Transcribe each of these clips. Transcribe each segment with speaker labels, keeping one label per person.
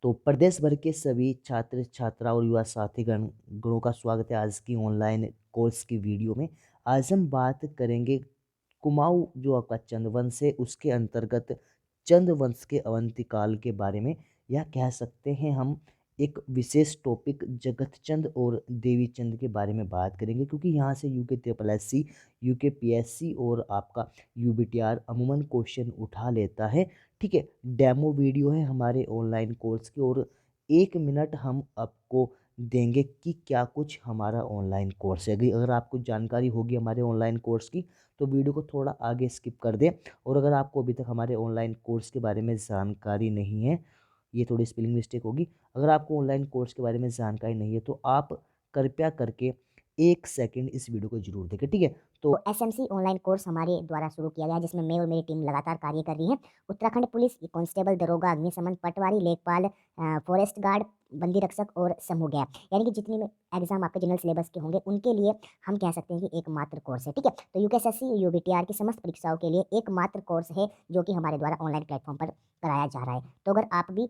Speaker 1: तो प्रदेश भर के सभी छात्र छात्रा और युवा साथी गणों का स्वागत है आज की ऑनलाइन कोर्स की वीडियो में। आज हम बात करेंगे कुमाऊं जो आपका चंद्रवंश है उसके अंतर्गत चंद्रवंश के अवंतिकाल के बारे में, या कह सकते हैं हम एक विशेष टॉपिक जगत चंद और देवी चंद के बारे में बात करेंगे, क्योंकि यहाँ से UK triple S C, UK PSC और आपका यूबीटीआर अमूमन क्वेश्चन उठा लेता है। ठीक है, डेमो वीडियो है हमारे ऑनलाइन कोर्स की, और 1 मिनट हम आपको देंगे कि क्या कुछ हमारा ऑनलाइन कोर्स है। अगर आपको जानकारी होगी हमारे ऑनलाइन कोर्स की तो वीडियो को थोड़ा आगे स्किप कर दें। और अगर आपको अभी तक हमारे ऑनलाइन कोर्स के बारे में जानकारी नहीं है, ये थोड़ी स्पेलिंग मिस्टेक होगी, अगर आपको ऑनलाइन कोर्स के बारे में जानकारी नहीं है तो आप कृपया करके 1 सेकंड इस वीडियो को जरूर देखें। ठीक है, तो
Speaker 2: एसएमसी ऑनलाइन कोर्स हमारे द्वारा शुरू किया गया है, जिसमें मैं और मेरी टीम लगातार कार्य कर रही है। उत्तराखंड पुलिस, कांस्टेबल, दरोगा, अग्निशमन, पटवारी, लेखपाल, फॉरेस्ट गार्ड, बंदी रक्षक और समूह गैप, यानी कि जितनी में एग्जाम आपके जनरल सिलेबस के होंगे उनके लिए हम कह सकते हैं कि एकमात्र कोर्स है। ठीक है, तो यूकेएसएससी यूबीटीआर की समस्त परीक्षाओं के लिए एकमात्र कोर्स है जो कि हमारे द्वारा ऑनलाइन प्लेटफॉर्म पर कराया जा रहा है। तो अगर आप भी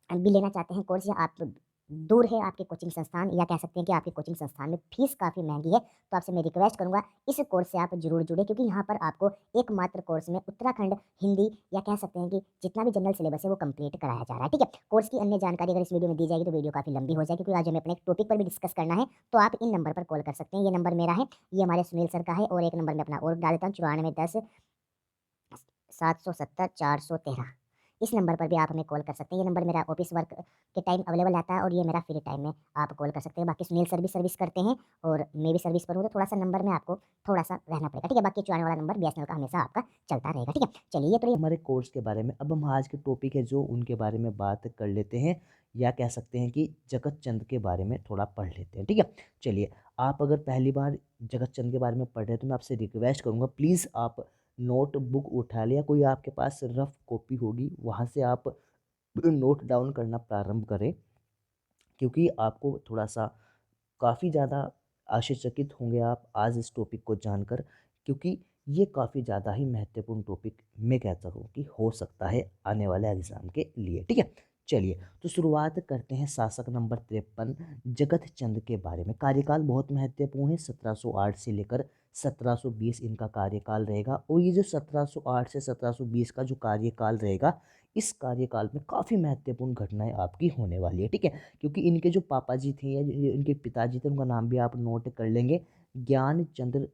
Speaker 2: लेना चाहते हैं कोर्स, या आप दूर है आपके कोचिंग संस्थान, या कह सकते हैं कि आपके कोचिंग संस्थान में फीस काफ़ी महंगी है, तो आपसे मैं रिक्वेस्ट करूंगा इस कोर्स से आप जरूर जुड़े, क्योंकि यहाँ पर आपको एकमात्र कोर्स में उत्तराखंड हिंदी, या कह सकते हैं कि जितना भी जनरल सिलेबस है वो कंप्लीट कराया जा रहा है। ठीक है, कोर्स की अन्य जानकारी अगर इस वीडियो में दी जाएगी तो वीडियो काफ़ी लंबी हो जाएगी, क्योंकि आज हमें अपने एक टॉपिक पर भी डिस्कस करना है। तो आप इन नंबर पर कॉल कर सकते हैं, ये नंबर मेरा है, ये हमारे सुनील सर का है, और एक नंबर में अपना और डाल देता हूँ, 9410 770 413। इस नंबर पर भी आप हमें कॉल कर सकते हैं। ये नंबर मेरा ऑफिस वर्क के टाइम अवेलेबल रहता है, और ये मेरा फ्री टाइम में आप कॉल कर सकते हैं। बाकी सुनील सर भी सर्विस करते हैं और मैं भी सर्विस पर हूँ, तो थोड़ा सा नंबर में आपको थोड़ा सा रहना पड़ेगा। ठीक है, बाकी चुराने वाला नंबर बीएसएनएल का हमेशा आपका चलता रहेगा। ठीक है, चलिए ये तो
Speaker 1: हमारे कोर्स के बारे में, अब हम आज के टॉपिक है जो उनके बारे में बात कर लेते हैं, या कह सकते हैं कि जगत चंद के बारे में थोड़ा पढ़ लेते हैं। ठीक है, चलिए, आप अगर पहली बार जगत चंद के बारे में पढ़ रहे हैं तो मैं आपसे रिक्वेस्ट करूंगा, प्लीज़ आप नोट बुक उठा लिया, कोई आपके पास रफ कॉपी होगी वहाँ से आप नोट डाउन करना प्रारंभ करें, क्योंकि आपको थोड़ा सा काफ़ी ज़्यादा आश्चर्यचकित होंगे आप आज इस टॉपिक को जानकर, क्योंकि ये काफ़ी ज़्यादा ही महत्वपूर्ण टॉपिक मैं कहता हूँ कि हो सकता है आने वाले एग्जाम के लिए। ठीक है, चलिए तो शुरुआत करते हैं शासक नंबर 53 जगत चंद के बारे में। कार्यकाल बहुत महत्वपूर्ण है, 1708 से लेकर 1720 इनका कार्यकाल रहेगा। और ये जो 1708 से 1720 का जो कार्यकाल रहेगा, इस कार्यकाल में काफ़ी महत्वपूर्ण घटनाएं आपकी होने वाली है। ठीक है, क्योंकि इनके जो पापा जी थे या इनके पिताजी थे, उनका नाम भी आप नोट कर लेंगे, ज्ञान चंद्र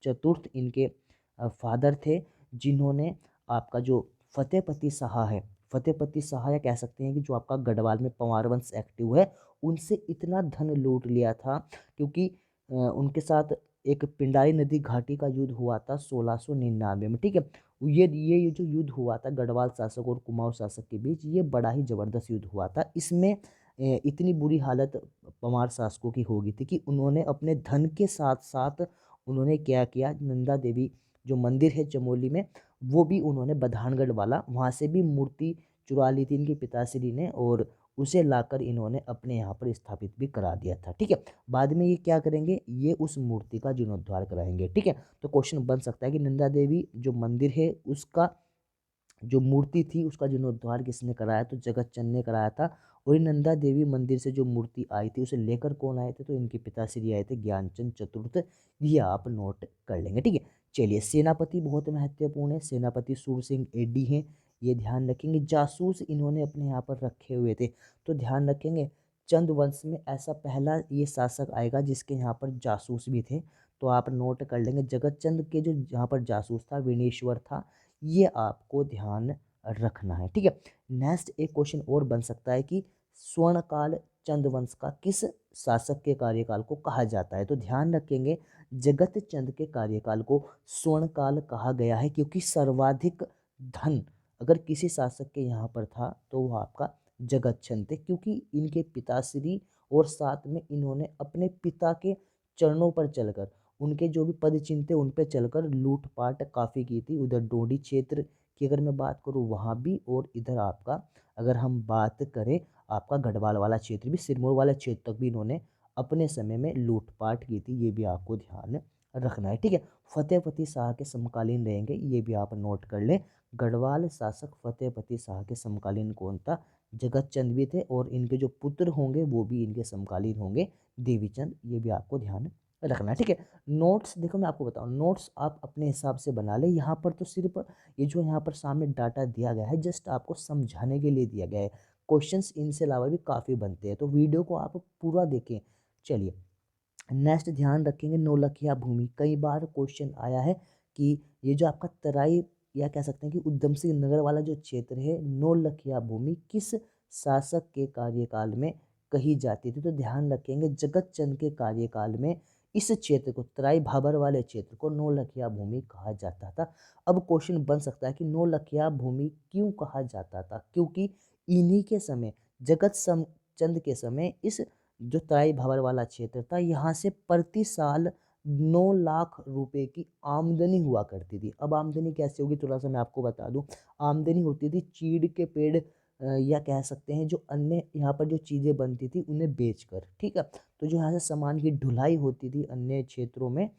Speaker 1: चतुर्थ इनके फादर थे, जिन्होंने आपका जो फतेहपति शाह है, फतेहपति शाह, या कह सकते हैं कि जो आपका गढ़वाल में पंवार वंश एक्टिव है, उनसे इतना धन लूट लिया था, क्योंकि उनके साथ एक पिंडारी नदी घाटी का युद्ध हुआ था 1699 में। ठीक है, ये जो युद्ध हुआ था गढ़वाल शासक और कुमाऊं शासक के बीच, ये बड़ा ही जबरदस्त युद्ध हुआ था। इसमें इतनी बुरी हालत पंवार शासकों की हो गई थी कि उन्होंने अपने धन के साथ साथ उन्होंने क्या किया, नंदा देवी जो मंदिर है चमोली में, वो भी उन्होंने बधानगढ़ वाला, वहाँ से भी मूर्ति चुरा ली थी इनके पिताश्री ने, और उसे लाकर इन्होंने अपने यहाँ पर स्थापित भी करा दिया था। ठीक है, बाद में ये क्या करेंगे, ये उस मूर्ति का जीर्णोद्धार कराएंगे। ठीक है, तो क्वेश्चन बन सकता है कि नंदा देवी जो मंदिर है उसका जो मूर्ति थी उसका जीर्णोद्धार किसने कराया, तो जगत चंद ने कराया था। और ये नंदा देवी मंदिर से जो मूर्ति आई थी उसे लेकर कौन आए थे, तो इनके पिताश्री आए थे, ज्ञानचंद चतुर्थ। ये आप नोट कर लेंगे। ठीक है, चलिए, सेनापति बहुत महत्वपूर्ण है, सेनापति सूर सिंह एडी हैं, ये ध्यान रखेंगे। जासूस इन्होंने अपने यहाँ पर रखे हुए थे, तो ध्यान रखेंगे चंद वंश में ऐसा पहला ये शासक आएगा जिसके यहाँ पर जासूस भी थे, तो आप नोट कर लेंगे। जगत चंद के जो यहाँ पर जासूस था विनेश्वर था, ये आपको ध्यान रखना है। ठीक है, नेक्स्ट एक क्वेश्चन और बन सकता है कि स्वर्णकाल चंद्रवंश का किस शासक के कार्यकाल को कहा जाता है, तो ध्यान रखेंगे जगत चंद के कार्यकाल को स्वर्णकाल कहा गया है, क्योंकि सर्वाधिक धन अगर किसी शासक के यहाँ पर था तो वो आपका जगत चंद थे, क्योंकि इनके पिताश्री और साथ में इन्होंने अपने पिता के चरणों पर चलकर, उनके जो भी पद चिन्ह थे उन पर चलकर लूटपाट काफ़ी की थी। उधर डोडी क्षेत्र की अगर मैं बात करूँ वहाँ भी, और इधर आपका अगर हम बात करें आपका गढ़वाल वाला क्षेत्र भी, सिरमौर वाला क्षेत्र तक भी इन्होंने अपने समय में लूटपाट की थी, ये भी आपको ध्यान रखना है। ठीक है, फतेहपति शाह के समकालीन रहेंगे, ये भी आप नोट कर लें। गढ़वाल शासक फतेहपति शाह के समकालीन कौन था? जगत चंद भी थे और इनके जो पुत्र होंगे वो भी इनके समकालीन होंगे, देवीचंद। ये भी आपको ध्यान रखना है, ठीक है। नोट्स देखो मैं आपको बताऊं, नोट्स आप अपने हिसाब से बना ले। यहाँ पर तो सिर्फ ये जो यहाँ पर सामने डाटा दिया गया है जस्ट आपको समझाने के लिए दिया गया है। क्वेश्चंस इनसे अलावा भी काफ़ी बनते हैं, तो वीडियो को आप पूरा देखें। चलिए नेक्स्ट ध्यान रखेंगे, नौलखिया भूमि। कई बार क्वेश्चन आया है कि ये जो आपका तराई या कह सकते हैं कि उधम सिंह नगर वाला जो क्षेत्र है, नौलखिया भूमि किस शासक के कार्यकाल में कही जाती थी? तो ध्यान रखेंगे जगत चंद के कार्यकाल में इस क्षेत्र को, तराई भाबर वाले क्षेत्र को नौलखिया भूमि कहा जाता था। अब क्वेश्चन बन सकता है कि नौलखिया भूमि क्यों कहा जाता था? क्योंकि इन्हीं के समय, चंद के समय इस जो तराई भाबर वाला क्षेत्र था, यहाँ से प्रति साल 9 लाख रुपए की आमदनी हुआ करती थी। अब आमदनी कैसे होगी थोड़ा सा मैं आपको बता दूं। आमदनी होती थी चीड़ के पेड़ या कह सकते हैं जो अन्य यहाँ पर जो चीज़ें बनती थी उन्हें बेचकर, ठीक है। तो जो यहाँ से सामान की ढुलाई होती थी अन्य क्षेत्रों में,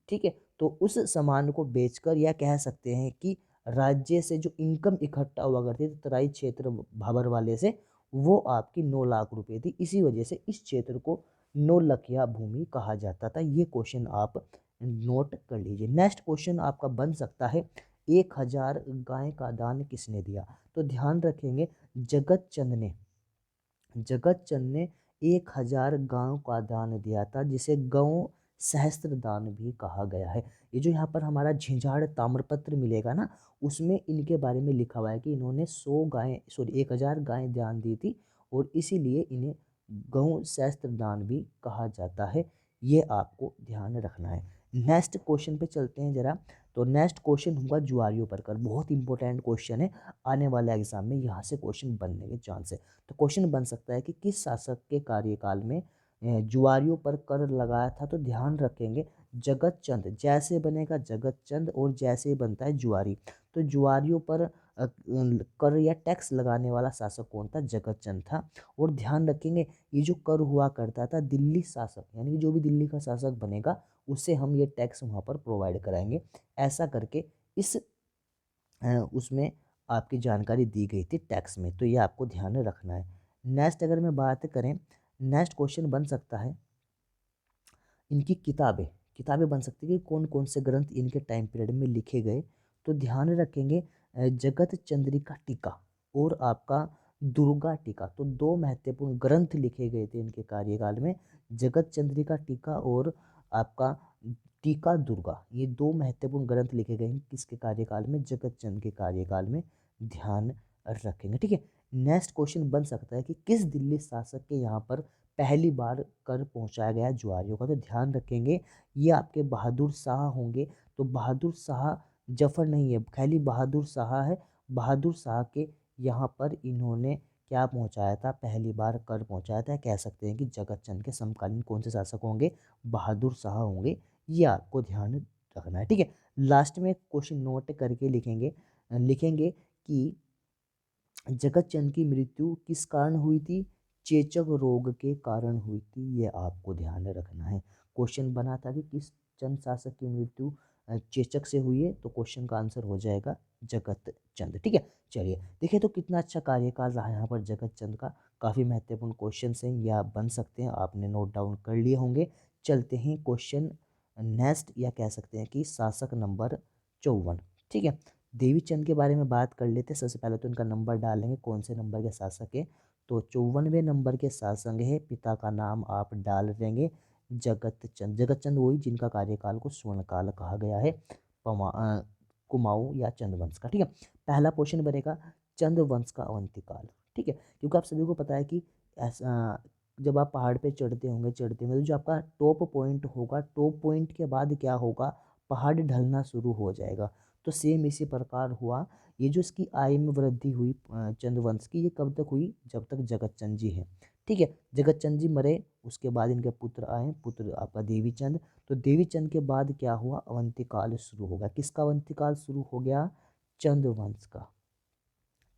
Speaker 1: ठीक है, तो उस सामान को बेचकर या कह सकते हैं कि राज्य से जो इनकम इकट्ठा हुआ करती थी तराई क्षेत्र भाबर वाले से, वो आपकी 9 लाख रुपए थी। इसी वजह से इस क्षेत्र को नौलखिया भूमि कहा जाता था। ये क्वेश्चन आप नोट कर लीजिए। नेक्स्ट क्वेश्चन आपका बन सकता है, 1000 गाय का दान किसने दिया? तो ध्यान रखेंगे जगत चंद ने 1000 गायों का दान दिया था, जिसे गौ सहस्त्र दान भी कहा गया है। ये जो यहाँ पर हमारा झिंझाड़ ताम्रपत्र मिलेगा ना, उसमें इनके बारे में लिखा हुआ है कि इन्होंने 1000 गायें दान दी थी और इसीलिए इन्हें गौ सहस्त्र दान भी कहा जाता है। ये आपको ध्यान रखना है। नेक्स्ट क्वेश्चन पे चलते हैं जरा। तो नेक्स्ट क्वेश्चन होगा जुआरियों पर कर, बहुत इंपॉर्टेंट क्वेश्चन है, आने वाले एग्जाम में यहाँ से क्वेश्चन बनने के चांस है। तो क्वेश्चन बन सकता है कि किस शासक के कार्यकाल में जुआरियों पर कर लगाया था? तो ध्यान रखेंगे जगत चंद, जैसे बनेगा जगत चंद और जैसे ही बनता है जुआरी, तो जुआरियों पर कर या टैक्स लगाने वाला शासक कौन था? जगत चंद था। और ध्यान रखेंगे ये जो कर हुआ करता था दिल्ली शासक, यानी कि जो भी दिल्ली का शासक बनेगा उससे हम ये टैक्स वहाँ पर प्रोवाइड कराएंगे। ऐसा करके इस उसमें आपकी जानकारी दी गई थी टैक्स में, तो ये आपको ध्यान रखना है। नेक्स्ट अगर मैं बात करें, नेक्स्ट क्वेश्चन बन सकता है इनकी किताबें, किताबें बन सकती है कि कौन कौन से ग्रंथ इनके टाइम पीरियड में लिखे गए। तो ध्यान रखेंगे जगत चंद्रिका टीका और आपका दुर्गा टीका, तो दो महत्वपूर्ण ग्रंथ लिखे गए थे इनके कार्यकाल में, जगत चंद्रिका टीका और आपका टीका दुर्गा। ये दो महत्वपूर्ण ग्रंथ लिखे गए हैं किसके कार्यकाल में? जगत चंद के कार्यकाल में। ध्यान रखेंगे, ठीक है। नेक्स्ट क्वेश्चन बन सकता है कि किस दिल्ली शासक के यहाँ पर पहली बार कर पहुंचाया गया जुआरियों का? तो ध्यान रखेंगे ये आपके बहादुर शाह होंगे। तो बहादुर शाह जफर नहीं है, खाली बहादुर शाह है। बहादुर शाह के यहाँ पर इन्होंने क्या पहुंचाया था? पहली बार कर पहुंचाया था। कह सकते हैं कि जगत चंद के समकालीन कौन से शासक होंगे? बहादुर शाह होंगे। ये आपको ध्यान रखना है, ठीक है। लास्ट में क्वेश्चन नोट करके लिखेंगे कि जगत चंद की मृत्यु किस कारण हुई थी? चेचक रोग के कारण हुई थी। ये आपको ध्यान रखना है। क्वेश्चन बना था कि किस चंद शासक की मृत्यु चेचक से हुई है, तो क्वेश्चन का आंसर हो जाएगा जगत चंद, ठीक है। चलिए देखिए तो कितना अच्छा कार्यकाल रहा यहाँ पर जगत चंद का। काफ़ी महत्वपूर्ण क्वेश्चन हैं, ये आप बन सकते हैं, आपने नोट डाउन कर लिए होंगे। चलते हैं क्वेश्चन नेक्स्ट, या कह सकते हैं कि शासक नंबर 54, ठीक है। देवी चंद के बारे में बात कर लेते हैं। सबसे पहले तो उनका नंबर डालेंगे, कौन से नंबर के शासक है? तो 54वें नंबर के शासक है। पिता का नाम आप डाल देंगे जगत चंद। जगत चंद वही जिनका कार्यकाल को स्वर्णकाल कहा गया है, कुमाऊं या चंद्रवंश का, ठीक है। पहला क्वेश्चन बनेगा चंद्रवंश का अवंतिकाल, ठीक है। क्योंकि आप सभी को पता है कि ऐसा जब आप पहाड़ पे चढ़ते हैं तो जो आपका टॉप पॉइंट होगा, टॉप पॉइंट के बाद क्या होगा? पहाड़ ढलना शुरू हो जाएगा। तो सेम इसी प्रकार हुआ। ये जो इसकी आय में वृद्धि हुई चंद्रवंश की, ये कब तक हुई? जब तक जगत चंद जी हैं, ठीक है। जगत चंद जी मरे, उसके बाद इनके पुत्र आए, पुत्र आपका देवी चंद। तो देवी चंद के बाद क्या हुआ? अवंतिकाल शुरू हो गया। किसका अवंतिकाल शुरू हो गया? चंद्रवंश का,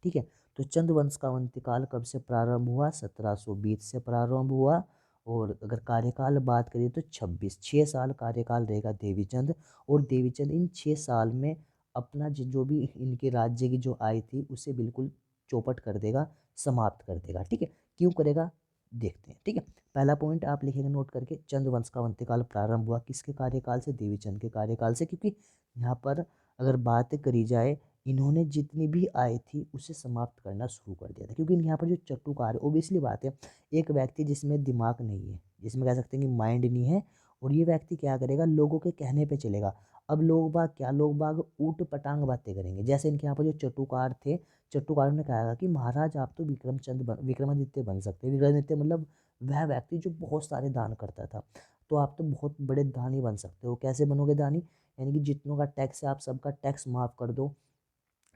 Speaker 1: ठीक है। तो चंद्रवंश का अवंतिकाल कब से प्रारंभ हुआ? 1720 से प्रारंभ हुआ। और अगर कार्यकाल बात करें तो 6 साल कार्यकाल रहेगा देवीचंद। और देवीचंद इन 6 साल में अपना जो भी इनके राज्य की जो आय थी उसे बिल्कुल चौपट कर देगा, समाप्त कर देगा। ठीक है, क्यों करेगा देखते हैं। ठीक है, पहला पॉइंट आप लिखेंगे नोट करके, चंद वंश का अंत्यकाल प्रारंभ हुआ किसके कार्यकाल से, देवीचंद के कार्यकाल से। क्योंकि यहाँ पर अगर बात करी जाए, इन्होंने जितनी भी आय थी उसे समाप्त करना शुरू कर दिया था। क्योंकि यहाँ पर जो चट्टूकार, ओबियसली बात है, एक व्यक्ति जिसमें दिमाग नहीं है, जिसमें कह सकते हैं कि माइंड नहीं है, और ये व्यक्ति क्या करेगा, लोगों के कहने पे चलेगा। अब लोग बाग ऊट पटांग बातें करेंगे। जैसे इनके यहाँ पर जो चट्टूकार थे, चट्टूकारों ने कहा कि महाराज आप तो विक्रमादित्य बन सकते हैं। विक्रमादित्य मतलब वह व्यक्ति जो बहुत सारे दान करता था, तो आप तो बहुत बड़े दानी बन सकते हो। कैसे बनोगे दानी, यानी कि जितनों का टैक्स है आप सबका टैक्स माफ़ कर दो,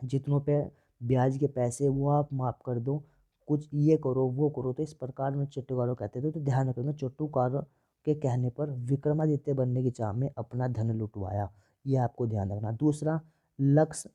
Speaker 1: जितनों पे ब्याज के पैसे वो आप माफ़ कर दो, कुछ ये करो वो करो। तो इस प्रकार में चट्टूकारों कहते थे। तो ध्यान रखना, चट्टूकारों के कहने पर विक्रमादित्य बनने की चाह में अपना धन लुटवाया, ये आपको ध्यान रखना। दूसरा, लक्ष्य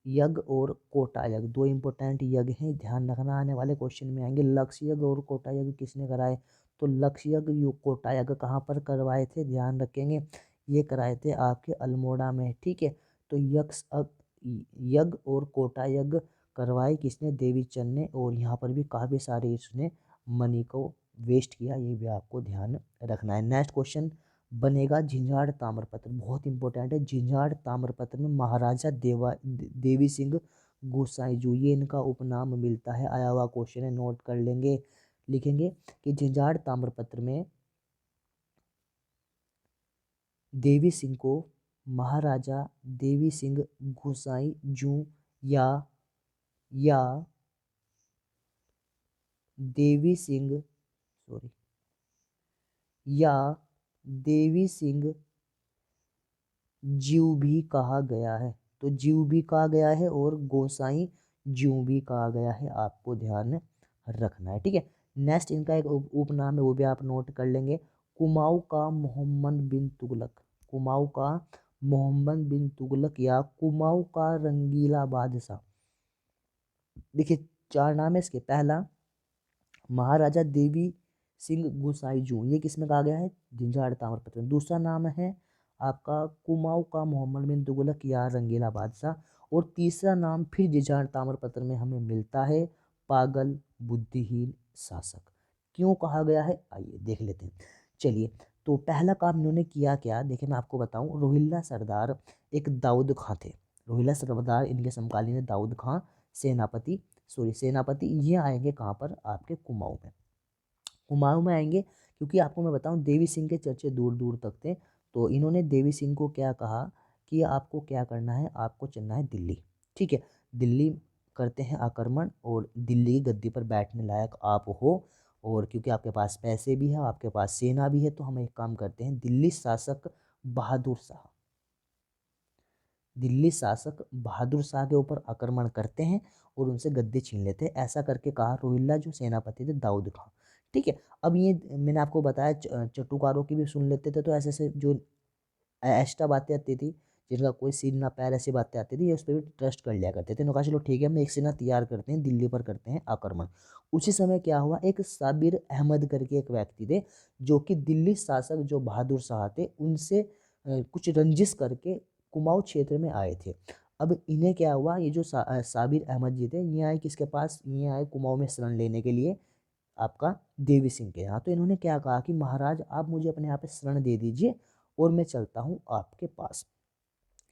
Speaker 1: यज्ञ और कोटा यज्ञ, दो इंपॉर्टेंट यज्ञ हैं, ध्यान रखना, आने वाले क्वेश्चन में आएंगे। लक्ष्य यज्ञ और कोटा यज्ञ किसने कराए, तो लक्ष्य यज्ञ कोटा यज्ञ कहाँ पर करवाए थे, ध्यान रखेंगे, ये कराए थे आपके अल्मोड़ा में। ठीक है, तो यज्ञ और कोटा यज्ञ करवाए किसने, देवीचंद ने। और यहाँ पर भी काफ़ी सारे इसने मनी को वेस्ट किया, ये भी आपको ध्यान रखना है। नेक्स्ट क्वेश्चन बनेगा झिंझाड़ ताम्रपत्र, बहुत इंपॉर्टेंट है। झिंझाड़ ताम्रपत्र में महाराजा देवी सिंह गोसाईजू, ये इनका उपनाम मिलता है। आया हुआ क्वेश्चन है, नोट कर लेंगे, लिखेंगे कि झिंझाड़ ताम्रपत्र में देवी सिंह को महाराजा देवी सिंह गोसाईजू या देवी सिंह, सॉरी, या देवी सिंह जीव भी कहा गया है। तो जीव भी कहा गया है और गोसाई जीव भी कहा गया है, आपको ध्यान रखना है। ठीक है, नेक्स्ट इनका एक उपनाम है, वो भी आप नोट कर लेंगे, कुमाऊं का मोहम्मद बिन तुगलक। कुमाऊं का मोहम्मद बिन तुगलक या कुमाऊं का रंगीला बादशाह। देखिए, चार नाम है इसके। पहला, महाराजा देवी सिंह गोसाईजू, ये किसमें कहा गया है, झिंझाड़ ताम्रपत्र में। दूसरा नाम है आपका कुमाऊं का मोहम्मद बिन तुगलक या रंगीला बादशाह। और तीसरा नाम फिर झिंझाड़ ताम्रपत्र में हमें मिलता है, पागल बुद्धिहीन शासक। क्यों कहा गया है, आइए देख लेते हैं। चलिए, तो पहला काम इन्होंने किया क्या, देखिए मैं आपको बताऊं। रोहिल्ला सरदार एक दाऊद खां थे। रोहिल्ला सरदार इनके समकालीन है, दाऊद खां सेनापति। ये आएंगे कहाँ पर, आपके कुमाऊं में। कुमाऊं में आएंगे क्योंकि आपको मैं बताऊं, देवी सिंह के चर्चे दूर दूर तक थे। तो इन्होंने देवी सिंह को क्या कहा कि आपको क्या करना है, आपको चलना है दिल्ली। ठीक है, दिल्ली करते हैं आक्रमण, और दिल्ली की गद्दी पर बैठने लायक आप हो, और क्योंकि आपके पास पैसे भी है, आपके पास सेना भी है, तो हम एक काम करते हैं, बहादुर शाह दिल्ली शासक के ऊपर आक्रमण करते हैं और उनसे गद्दी छीन लेते हैं। ऐसा करके कहा रोहिल्ला जो सेनापति थे, दाऊद खां। ठीक है, अब ये मैंने आपको बताया, चट्टूकारों की भी सुन लेते थे। तो ऐसे ऐसे जो एक्स्ट्रा बातें आती थी, जिनका कोई सिर ना पैर, ऐसी बातें आती थी, ये उस पर भी ट्रस्ट कर लिया करते थे। उन्होंने कहा चलो ठीक है, हम एक सेना तैयार करते हैं, दिल्ली पर करते हैं आक्रमण। उसी समय क्या हुआ, एक साबिर अहमद करके एक व्यक्ति थे, जो कि दिल्ली शासक जो बहादुर शाह थे, उनसे कुछ रंजिश करके कुमाऊं क्षेत्र में आए थे। अब इन्हें क्या हुआ, ये जो साबिर अहमद जी थे, ये आए किसके पास, ये आए कुमाऊं में शरण लेने के लिए आपका देवी सिंह के यहाँ। तो इन्होंने क्या कहा कि महाराज आप मुझे अपने यहाँ पे शरण दे दीजिए और मैं चलता हूँ आपके पास,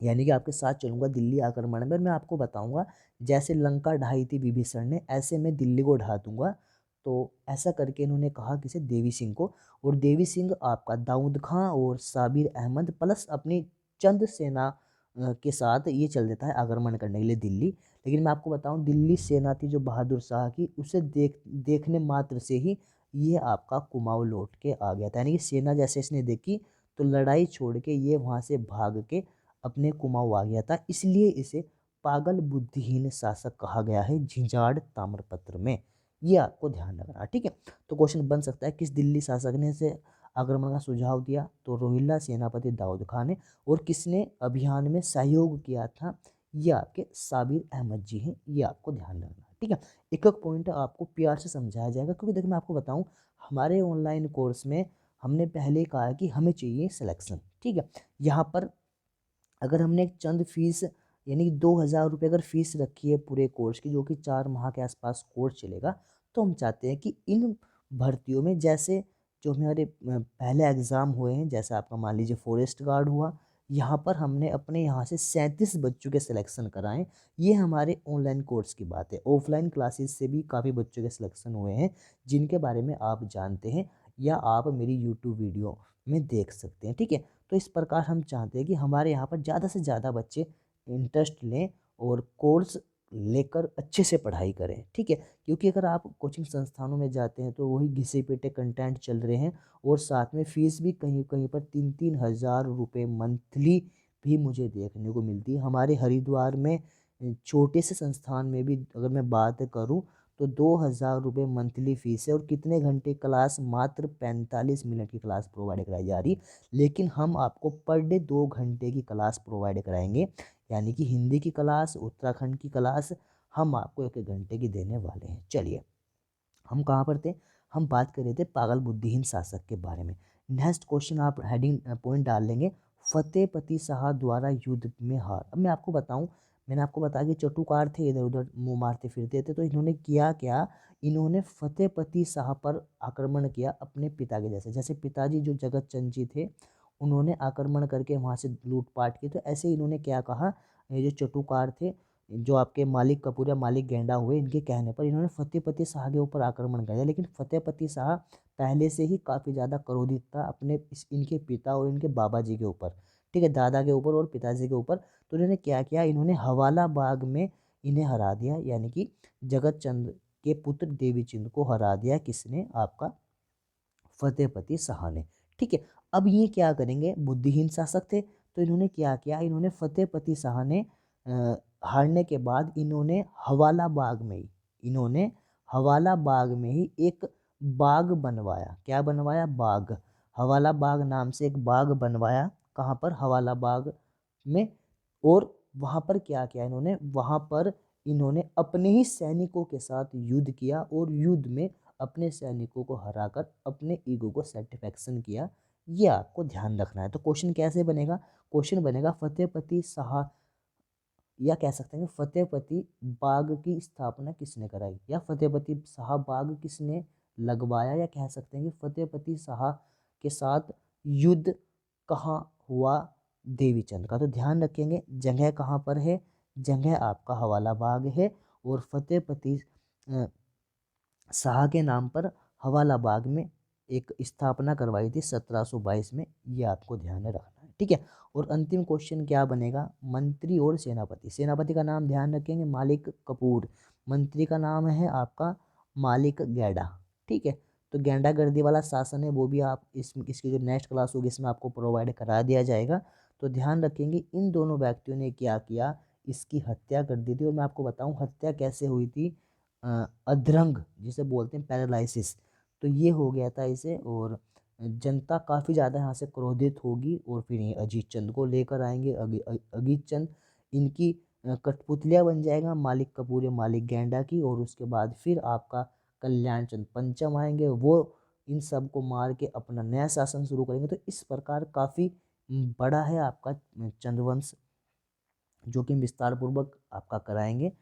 Speaker 1: यानी कि आपके साथ चलूंगा दिल्ली आक्रमण में। मैं आपको बताऊंगा, जैसे लंका ढाई थी विभीषण ने, ऐसे मैं दिल्ली को ढा दूंगा। तो ऐसा करके इन्होंने कहा किसे, देवी सिंह को। और देवी सिंह आपका दाऊद खां और साबिर अहमद प्लस अपनी चंद सेना के साथ ये चल देता है आक्रमण करने के लिए दिल्ली। लेकिन मैं आपको बताऊं, दिल्ली सेना थी जो बहादुर शाह की, उसे देखने मात्र से ही ये आपका कुमाऊं लौट के आ गया था। यानी कि सेना जैसे इसने देखी, तो लड़ाई छोड़ के ये वहाँ से भाग के अपने कुमाऊं आ गया था। इसलिए इसे पागल बुद्धिहीन शासक कहा गया है झिंझाड़ ताम्रपत्र में। ये आपको ध्यान रखना, ठीक है। तो क्वेश्चन बन सकता है, किस दिल्ली शासक ने इसे आक्रमण का सुझाव दिया, तो रोहिल्ला सेनापति दाऊद खान ने। और किसने अभियान में सहयोग किया था, ये आपके साबिर अहमद जी हैं। ये आपको ध्यान रखना, ठीक है। एक एक पॉइंट आपको प्यार से समझाया जाएगा, क्योंकि देखिए मैं आपको बताऊं, हमारे ऑनलाइन कोर्स में हमने पहले कहा कि हमें चाहिए सिलेक्शन, ठीक है। यहाँ पर अगर हमने एक चंद फीस यानी कि 2,000 रुपये अगर फ़ीस रखी है पूरे कोर्स की, जो कि 4 माह के आसपास कोर्स चलेगा, तो हम चाहते हैं कि इन भर्तियों में जैसे जो हमारे पहले एग्ज़ाम हुए हैं, जैसे आपका मान लीजिए फॉरेस्ट गार्ड हुआ, यहाँ पर हमने अपने यहाँ से 37 बच्चों के सिलेक्शन कराएं। ये हमारे ऑनलाइन कोर्स की बात है। ऑफलाइन क्लासेस से भी काफ़ी बच्चों के सिलेक्शन हुए हैं, जिनके बारे में आप जानते हैं या आप मेरी यूट्यूब वीडियो में देख सकते हैं। ठीक है, तो इस प्रकार हम चाहते हैं कि हमारे यहाँ पर ज़्यादा से ज़्यादा बच्चे इंटरेस्ट लें और कोर्स लेकर अच्छे से पढ़ाई करें। ठीक है, क्योंकि अगर आप कोचिंग संस्थानों में जाते हैं तो वही घिसे पिटे कंटेंट चल रहे हैं, और साथ में फ़ीस भी कहीं कहीं पर 3-3 हज़ार रुपये मंथली भी मुझे देखने को मिलती है। हमारे हरिद्वार में छोटे से संस्थान में भी अगर मैं बात करूं तो 2,000 रुपये मंथली फ़ीस है, और कितने घंटे क्लास, मात्र 45 मिनट की क्लास प्रोवाइड कराई जा रही। लेकिन हम आपको पर डे 2 घंटे की क्लास प्रोवाइड कराएंगे, यानी कि हिंदी की क्लास, उत्तराखंड की क्लास हम आपको 1-1 घंटे की देने वाले हैं। चलिए, हम कहाँ पर थे, हम बात कर रहे थे पागल बुद्धिहीन शासक के बारे में। नेक्स्ट क्वेश्चन आप हेडिंग पॉइंट डाल लेंगे, फतेहपति शाह द्वारा युद्ध में हार। अब मैं आपको बताऊं, मैंने आपको बताया कि चटुकार थे, इधर उधर मुंह मारते फिरते थे, तो इन्होंने किया क्या, इन्होंने फतेहपति शाह पर आक्रमण किया अपने पिता के जैसे। जैसे पिताजी जो जगत चंद जी थे, उन्होंने आक्रमण करके वहाँ से लूटपाट की, तो ऐसे इन्होंने क्या कहा, ये जो चटुकार थे, जो आपके मालिक कपूर या मालिक गेंडा हुए, इनके कहने पर इन्होंने फतेहपति शाह के ऊपर आक्रमण कर दिया। लेकिन फतेहपति शाह पहले से ही काफ़ी ज़्यादा क्रोधित था अपने इनके पिता और इनके बाबा जी के ऊपर। ठीक है, दादा के ऊपर और पिताजी के ऊपर। तो इन्होंने क्या किया, इन्होंने हवाला बाग में इन्हें हरा दिया, यानी कि जगत चंद के पुत्र देवीचंद को हरा दिया। किसने, आपका फतेहपति शाह ने। ठीक है, अब ये क्या करेंगे, बुद्धिहीन शासक थे, तो इन्होंने क्या किया, इन्होंने फतेहपति शाह ने हारने के बाद इन्होंने हवाला बाग में ही एक बाग बनवाया। क्या बनवाया, बाग, हवाला बाग नाम से एक बाग बनवाया। कहाँ पर, हवाला बाग में। और वहाँ पर क्या किया इन्होंने, वहाँ पर इन्होंने अपने ही सैनिकों के साथ युद्ध किया, और युद्ध में अपने सैनिकों को हराकर अपने ईगो को सेटिस्फैक्शन किया। ये आपको ध्यान रखना है। तो क्वेश्चन कैसे बनेगा, क्वेश्चन बनेगा फतेहपति शाह, या कह सकते हैं फतेहपति बाग की स्थापना किसने कराई, या फतेहपति शाह बाग किसने लगवाया, या कह सकते हैं कि फतेहपति शाह के साथ युद्ध कहाँ हुआ, देवीचंद का। तो ध्यान रखेंगे, जगह कहाँ पर है, जगह आपका हवाला बाग है, और फतेहपति शाह के नाम पर हवाला बाग में एक स्थापना करवाई थी 1722 में। ये आपको ध्यान में रखना है। ठीक है, और अंतिम क्वेश्चन क्या बनेगा, मंत्री और सेनापति। सेनापति का नाम ध्यान रखेंगे, मालिक कपूर। मंत्री का नाम है आपका मालिक गैंडा। ठीक है, तो गैंडा गर्दी वाला शासन है, वो भी आप इसकी जो नेक्स्ट क्लास होगी इसमें आपको प्रोवाइड करा दिया जाएगा। तो ध्यान रखेंगे, इन दोनों व्यक्तियों ने क्या किया, इसकी हत्या कर दी थी। और मैं आपको बताऊं हत्या कैसे हुई थी, अधरंग जिसे बोलते हैं, पैरालिसिस। तो ये हो गया था इसे, और जनता काफ़ी ज़्यादा यहाँ से क्रोधित होगी, और फिर ये अजीत चंद को लेकर आएंगे। अजीत चंद इनकी कठपुतलिया बन जाएगा, मालिक कपूर या मालिक गैंडा की। और उसके बाद फिर आपका कल्याण चंद पंचम आएंगे, वो इन सब को मार के अपना नया शासन शुरू करेंगे। तो इस प्रकार काफ़ी बड़ा है आपका चंद्रवंश, जो कि विस्तार पूर्वक आपका कराएंगे।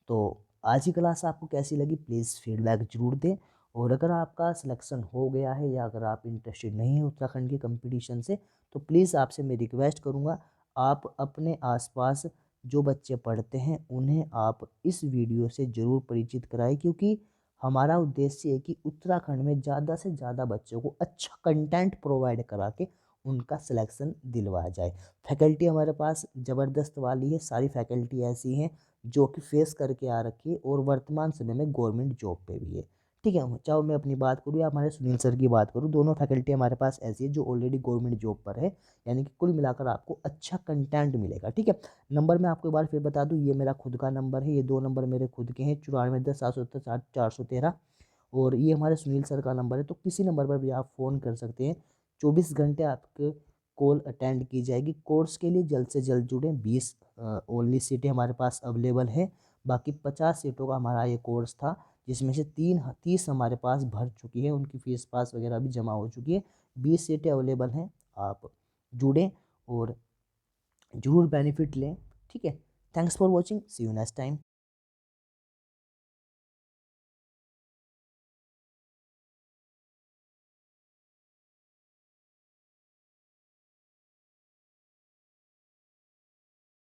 Speaker 1: तो आज की क्लास आपको कैसी लगी, प्लीज़ फीडबैक जरूर दें। और अगर आपका सिलेक्शन हो गया है, या अगर आप इंटरेस्टेड नहीं हैं उत्तराखंड के कंपटीशन से, तो प्लीज़ आपसे मैं रिक्वेस्ट करूँगा, आप अपने आसपास जो बच्चे पढ़ते हैं उन्हें आप इस वीडियो से ज़रूर परिचित कराएं, क्योंकि हमारा उद्देश्य है कि उत्तराखंड में ज़्यादा से ज़्यादा बच्चों को अच्छा कंटेंट प्रोवाइड करा के उनका सिलेक्शन दिलवाया जाए। फैकल्टी हमारे पास ज़बरदस्त वाली है, सारी फैकल्टी ऐसी हैं जो कि फेस करके आ रखी है, और वर्तमान समय में गवर्नमेंट जॉब पे भी है। ठीक है, चाहे मैं अपनी बात करूँ या हमारे सुनील सर की बात करूँ, दोनों फैकल्टी हमारे पास ऐसी है जो ऑलरेडी गवर्नमेंट जॉब पर है। यानी कि कुल मिलाकर आपको अच्छा कंटेंट मिलेगा। ठीक है, नंबर मैं आपको एक बार फिर बता दूँ, ये मेरा खुद का नंबर है, ये 2 नंबर मेरे खुद के हैं, 9410 770 413। और ये हमारे सुनील सर का नंबर है, तो किसी नंबर पर भी आप फ़ोन कर सकते हैं। 24 घंटे आपके कॉल अटेंड की जाएगी। कोर्स के लिए जल्द से जल्द जुड़ें। 20 ओनली सीटें हमारे पास अवेलेबल है। बाकी 50 सीटों का हमारा ये कोर्स था, जिसमें से 30 हमारे पास भर चुकी है, उनकी फीस पास वगैरह भी जमा हो चुकी है। 20 सीटें अवेलेबल हैं, आप जुड़ें और ज़रूर बेनिफिट लें। ठीक है, thanks for watching, see you next time.